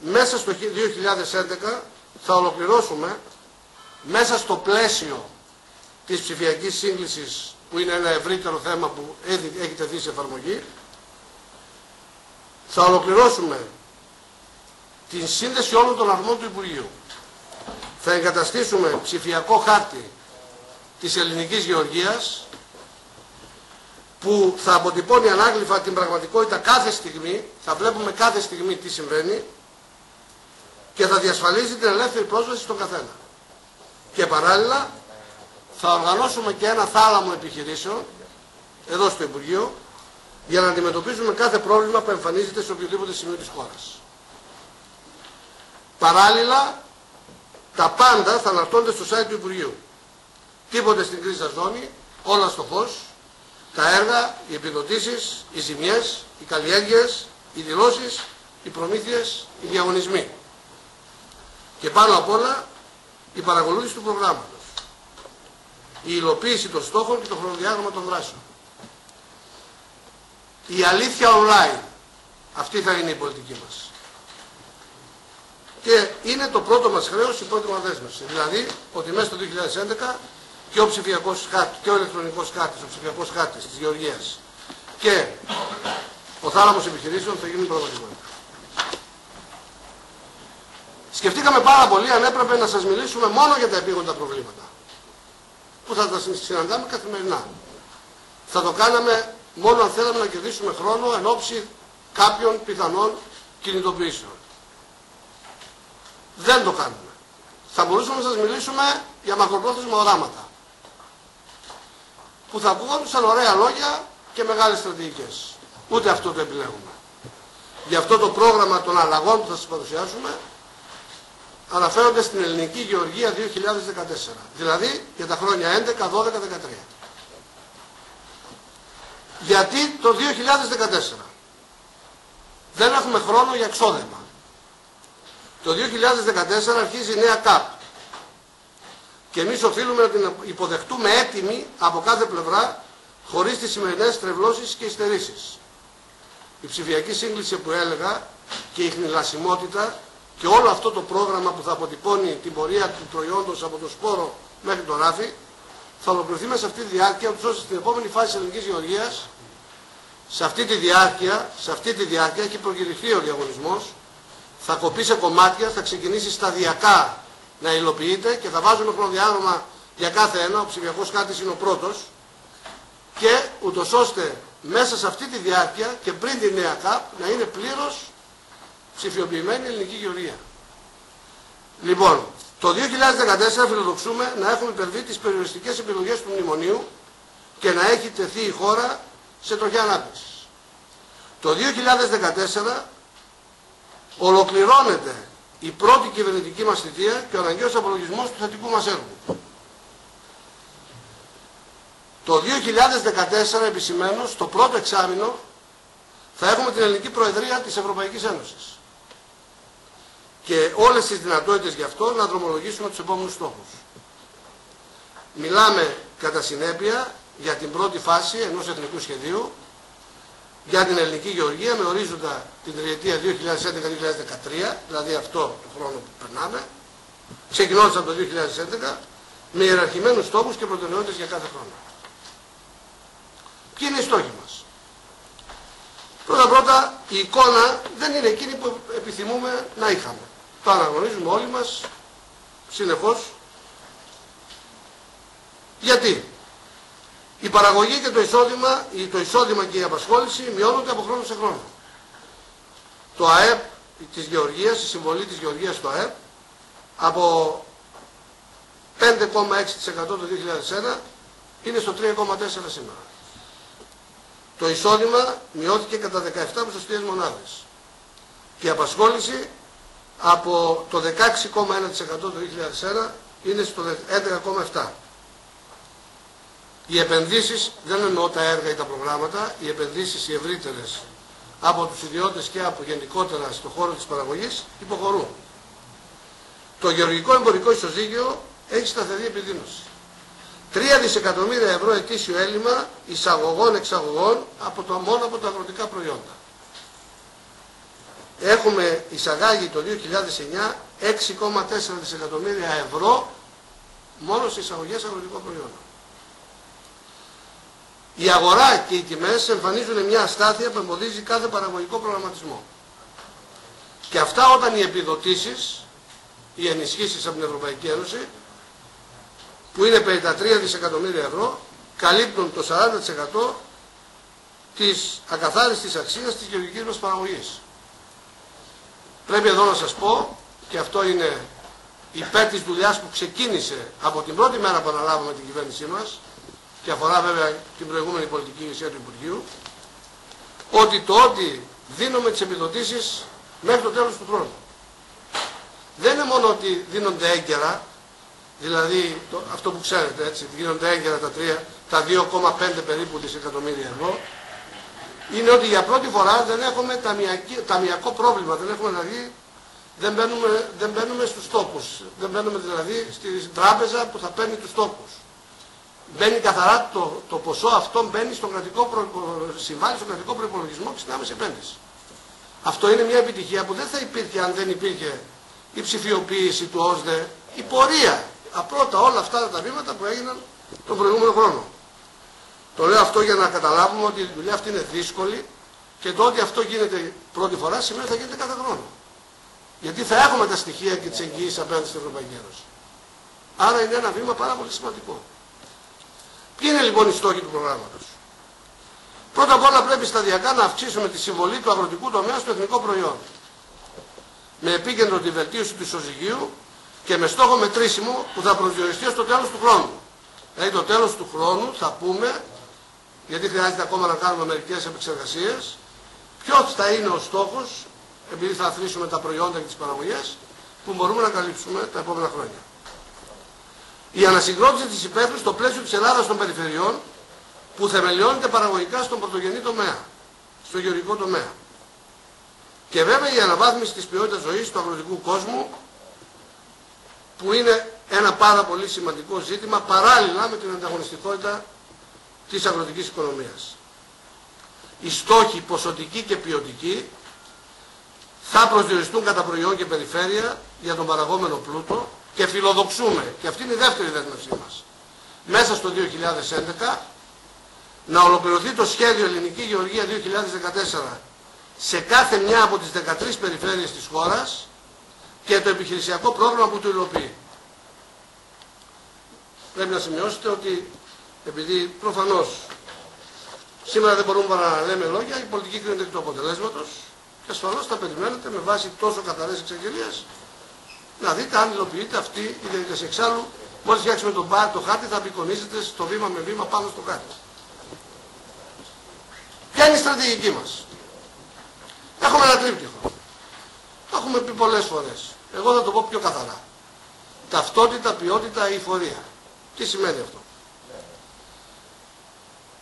μέσα στο 2011 θα ολοκληρώσουμε, μέσα στο πλαίσιο της ψηφιακής σύγκλησης, που είναι ένα ευρύτερο θέμα που έχει τεθεί σε εφαρμογή, θα ολοκληρώσουμε την σύνδεση όλων των αρμών του Υπουργείου. Θα εγκαταστήσουμε ψηφιακό χάρτη της ελληνικής γεωργίας, που θα αποτυπώνει ανάγλυφα την πραγματικότητα κάθε στιγμή, θα βλέπουμε κάθε στιγμή τι συμβαίνει και θα διασφαλίζει την ελεύθερη πρόσβαση στον καθένα. Και παράλληλα θα οργανώσουμε και ένα θάλαμο επιχειρήσεων εδώ στο Υπουργείο για να αντιμετωπίσουμε κάθε πρόβλημα που εμφανίζεται σε οποιοδήποτε σημείο της χώρας. Παράλληλα, τα πάντα θα αναρτώνται στο site του Υπουργείου. Τίποτε στην κρίζα ζώνη, όλα στο φως, τα έργα, οι επιδοτήσεις, οι ζημιές, οι καλλιέργειες, οι δηλώσεις, οι προμήθειες, οι διαγωνισμοί. Και πάνω απ' όλα η παρακολούθηση του προγράμματος, η υλοποίηση των στόχων και το χρονοδιάγραμμα των δράσεων. Η αλήθεια online, αυτή θα είναι η πολιτική μας. Και είναι το πρώτο μας χρέος, η πρώτη μας δέσμευση. Δηλαδή ότι μέσα στο 2011 και ο ψηφιακός χάρτης, και ο ηλεκτρονικός χάρτης, ο ψηφιακός χάρτης της Γεωργίας και ο θάλαμος επιχειρήσεων θα γίνουν πραγματικότητα. Σκεφτήκαμε πάρα πολύ αν έπρεπε να σας μιλήσουμε μόνο για τα επίγοντα προβλήματα, που θα τα συναντάμε καθημερινά. Θα το κάναμε μόνο αν θέλαμε να κερδίσουμε χρόνο εν ώψη κάποιων πιθανών κινητοποιήσεων. Δεν το κάνουμε. Θα μπορούσαμε να σας μιλήσουμε για μακροπρόθεσμα οράματα, που θα ακούγονταν ωραία λόγια και μεγάλες στρατηγικές. Ούτε αυτό το επιλέγουμε. Γι' αυτό το πρόγραμμα των αλλαγών που θα σας παρουσιάσουμε αναφέρονται στην ελληνική γεωργία 2014. Δηλαδή για τα χρόνια 11, 12, 13. Γιατί το 2014 δεν έχουμε χρόνο για εξόδεμα. Το 2014 αρχίζει η νέα ΚΑΠ. Και εμείς οφείλουμε να την υποδεχτούμε έτοιμη από κάθε πλευρά, χωρίς τις σημερινές τρευλώσεις και υστερήσεις. Η ψηφιακή σύγκληση που έλεγα και η χνηλασιμότητα και όλο αυτό το πρόγραμμα που θα αποτυπώνει την πορεία του προϊόντος από το σπόρο μέχρι το ράφι, θα ολοκληρωθεί μέσα σε αυτή τη διάρκεια, ώστε στην επόμενη φάση της ελληνικής γεωργίας, σε αυτή τη διάρκεια έχει προκηρυχθεί ο διαγωνισμός, θα κοπεί σε κομμάτια, θα ξεκινήσει σταδιακά να υλοποιείται και θα βάζουμε χρονοδιάγραμμα για κάθε ένα, ο ψηφιακός χάρτης είναι ο πρώτος, και ούτως ώστε μέσα σε αυτή τη διάρκεια και πριν τη νέα ΚΑΠ να είναι πλήρως ψηφιοποιημένη η ελληνική γεωργία. Λοιπόν, το 2014 φιλοδοξούμε να έχουμε υπερβεί τις περιοριστικές επιλογές του μνημονίου και να έχει τεθεί η χώρα σε τροχιά ανάπτυξης. Το 2014 ολοκληρώνεται η πρώτη κυβερνητική μας θητεία και ο αναγκαίος απολογισμός του θετικού μας έργου. Το 2014, επισημαίνω, στο πρώτο εξάμηνο θα έχουμε την ελληνική προεδρία της Ευρωπαϊκής Ένωσης. Και όλες τις δυνατότητες γι' αυτό να δρομολογήσουμε τους επόμενους στόχους. Μιλάμε κατά συνέπεια για την πρώτη φάση ενός εθνικού σχεδίου για την ελληνική γεωργία με ορίζοντα την τριετία 2011-2013, δηλαδή αυτό το χρόνο που περνάμε, ξεκινώντας από το 2011, με ιεραρχημένους στόχους και προτεραιότητες για κάθε χρόνο. Ποιοι είναι οι στόχοι μας? Πρώτα-πρώτα, η εικόνα δεν είναι εκείνη που επιθυμούμε να είχαμε. Το αναγνωρίζουμε όλοι μας, συνεχώς. Γιατί? Η παραγωγή και το εισόδημα και η απασχόληση μειώνονται από χρόνο σε χρόνο. Το ΑΕΠ της Γεωργίας, η συμβολή της Γεωργίας στο ΑΕΠ, από 5,6% το 2001 είναι στο 3,4% σήμερα. Το εισόδημα μειώθηκε κατά 17 ποσοστιαίες μονάδες. Και η απασχόληση από το 16,1% το 2001 είναι στο 11,7%. Οι επενδύσεις, δεν εννοώ τα έργα ή τα προγράμματα, οι επενδύσεις οι ευρύτερες από τους ιδιώτες και από γενικότερα στον χώρο της παραγωγής υποχωρούν. Το γεωργικό εμπορικό ισοζύγιο έχει σταθερή επιδείνωση. 3 δισεκατομμύρια ευρώ ετήσιο έλλειμμα εισαγωγών-εξαγωγών μόνο από τα αγροτικά προϊόντα. έχουμε εισαγάγει το 2009 6,4 δισεκατομμύρια ευρώ μόνο σε εισαγωγές αγροτικών προϊόντων. Η αγορά και οι τιμές εμφανίζουν μια αστάθεια που εμποδίζει κάθε παραγωγικό προγραμματισμό. Και αυτά όταν οι επιδοτήσεις, οι ενισχύσεις από την Ευρωπαϊκή Ένωση, που είναι περί τα 3 δισεκατομμύρια ευρώ, καλύπτουν το 40% της ακαθάριστης αξίας της γεωργικής μας παραγωγής. Πρέπει εδώ να σας πω, και αυτό είναι υπέρ της δουλειάς που ξεκίνησε από την πρώτη μέρα που αναλάβαμε την κυβέρνησή μας, και αφορά βέβαια την προηγούμενη πολιτική ηγεσία του Υπουργείου, ότι δίνουμε τις επιδοτήσεις μέχρι το τέλος του χρόνου. Δεν είναι μόνο ότι δίνονται έγκαιρα, δηλαδή αυτό που ξέρετε, έτσι, δίνονται έγκαιρα τα 2,5 περίπου δισεκατομμύρια ευρώ, είναι ότι για πρώτη φορά δεν έχουμε ταμιακό πρόβλημα, δηλαδή δεν μπαίνουμε στους τόκους, δεν μπαίνουμε δηλαδή στην τράπεζα που θα παίρνει τους τόκους. Μπαίνει καθαρά το ποσό αυτό, μπαίνει συμβάλλει στον κρατικό προϋπολογισμό και στην άμεση επένδυση. Αυτό είναι μια επιτυχία που δεν θα υπήρχε αν δεν υπήρχε η ψηφιοποίηση του ΩΣΔΕ, η πορεία, πρώτα όλα αυτά τα βήματα που έγιναν τον προηγούμενο χρόνο. Το λέω αυτό για να καταλάβουμε ότι η δουλειά αυτή είναι δύσκολη και το ότι αυτό γίνεται πρώτη φορά σημαίνει ότι θα γίνεται κάθε χρόνο. Γιατί θα έχουμε τα στοιχεία και τις εγγυήσεις απέναντι στην Ευρωπαϊκή Ένωση. Άρα είναι ένα βήμα πάρα πολύ σημαντικό. Ποιοι είναι λοιπόν οι στόχοι του προγράμματος? Πρώτα απ' όλα πρέπει σταδιακά να αυξήσουμε τη συμβολή του αγροτικού τομέα στο εθνικό προϊόν. Με επίκεντρο τη βελτίωση του ισοζυγίου και με στόχο μετρήσιμο που θα προσδιοριστεί στο τέλος του χρόνου. Δηλαδή το τέλος του χρόνου θα πούμε, γιατί χρειάζεται ακόμα να κάνουμε μερικές επεξεργασίες, ποιος θα είναι ο στόχος, επειδή θα αθροίσουμε τα προϊόντα και τις παραγωγές, που μπορούμε να καλύψουμε τα επόμενα χρόνια. Η ανασυγκρότηση της υπαίθρου στο πλαίσιο της Ελλάδας των περιφερειών, που θεμελιώνεται παραγωγικά στον πρωτογενή τομέα, στο γεωργικό τομέα. Και βέβαια η αναβάθμιση της ποιότητας ζωής του αγροτικού κόσμου, που είναι ένα πάρα πολύ σημαντικό ζήτημα παράλληλα με την ανταγωνιστικότητα της αγροτικής οικονομίας. Οι στόχοι ποσοτικοί και ποιοτικοί θα προσδιοριστούν κατά προϊόν και περιφέρεια για τον παραγόμενο πλούτο και φιλοδοξούμε, και αυτή είναι η δεύτερη δέσμευσή μας, μέσα στο 2011 να ολοκληρωθεί το σχέδιο Ελληνική Γεωργία 2014 σε κάθε μια από τις 13 περιφέρειες της χώρας και το επιχειρησιακό πρόγραμμα που το υλοποιεί. Πρέπει να σημειώσετε ότι, επειδή προφανώς σήμερα δεν μπορούμε να λέμε λόγια, η πολιτική κρίνεται εκ του αποτελέσματος και ασφαλώς θα περιμένετε με βάση τόσο καθαρές εξαγγελίες να δείτε αν υλοποιείται αυτή η διαδικασία. Εξάλλου, μόλις φτιάξουμε το χάρτη θα απεικονίζεται στο βήμα με βήμα πάνω στο χάρτη. Ποια είναι η στρατηγική μας? Έχουμε ένα τρίπτυχο. Το έχουμε πει πολλές φορές. Εγώ θα το πω πιο καθαρά. Ταυτότητα, ποιότητα, αειφορία. Τι σημαίνει αυτό?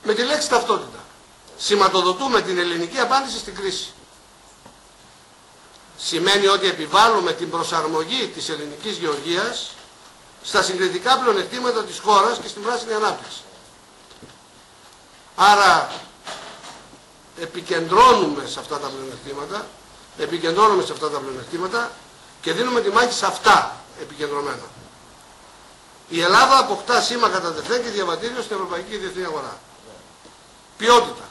Με τη λέξη ταυτότητα σηματοδοτούμε την ελληνική απάντηση στην κρίση. Σημαίνει ότι επιβάλλουμε την προσαρμογή της ελληνικής γεωργίας στα συγκριτικά πλεονεκτήματα της χώρας και στην πράσινη ανάπτυξη. Άρα επικεντρώνουμε σε αυτά τα πλεονεκτήματα, και δίνουμε τη μάχη σε αυτά επικεντρωμένα. Η Ελλάδα αποκτά σήμα κατά τεθέν και διαβατήριο στην ευρωπαϊκή και διεθνή αγορά. Ποιότητα.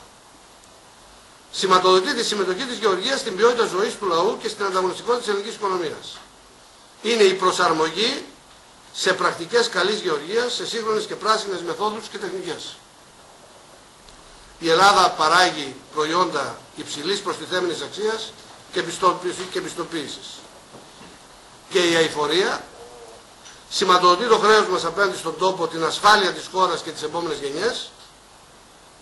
Σηματοδοτεί τη συμμετοχή της γεωργίας στην ποιότητα ζωής του λαού και στην ανταγωνιστικότητα της ελληνικής οικονομίας. Είναι η προσαρμογή σε πρακτικές καλής γεωργίας, σε σύγχρονες και πράσινες μεθόδους και τεχνικές. Η Ελλάδα παράγει προϊόντα υψηλής προστιθέμενης αξίας και πιστοποίησης. Και η αειφορία σηματοδοτεί το χρέος μας απέναντι στον τόπο, την ασφάλεια της χώρας και τις επόμενες γενιές,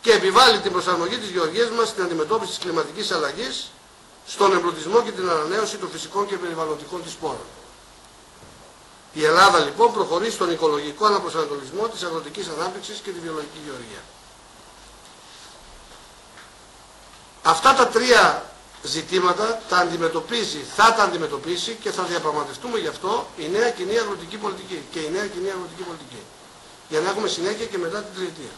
και επιβάλλει την προσαρμογή της γεωργίας μας στην αντιμετώπιση της κλιματικής αλλαγής, στον εμπλουτισμό και την ανανέωση των φυσικών και περιβαλλοντικών της πόρων. Η Ελλάδα λοιπόν προχωρεί στον οικολογικό αναπροσανατολισμό της αγροτικής ανάπτυξης και τη βιολογική γεωργία. Αυτά τα τρία ζητήματα θα τα αντιμετωπίσει και θα διαπραγματευτούμε γι' αυτό η νέα κοινή αγροτική πολιτική και η νέα κοινή αγροτική πολιτική, για να έχουμε συνέχεια και μετά την τριετία.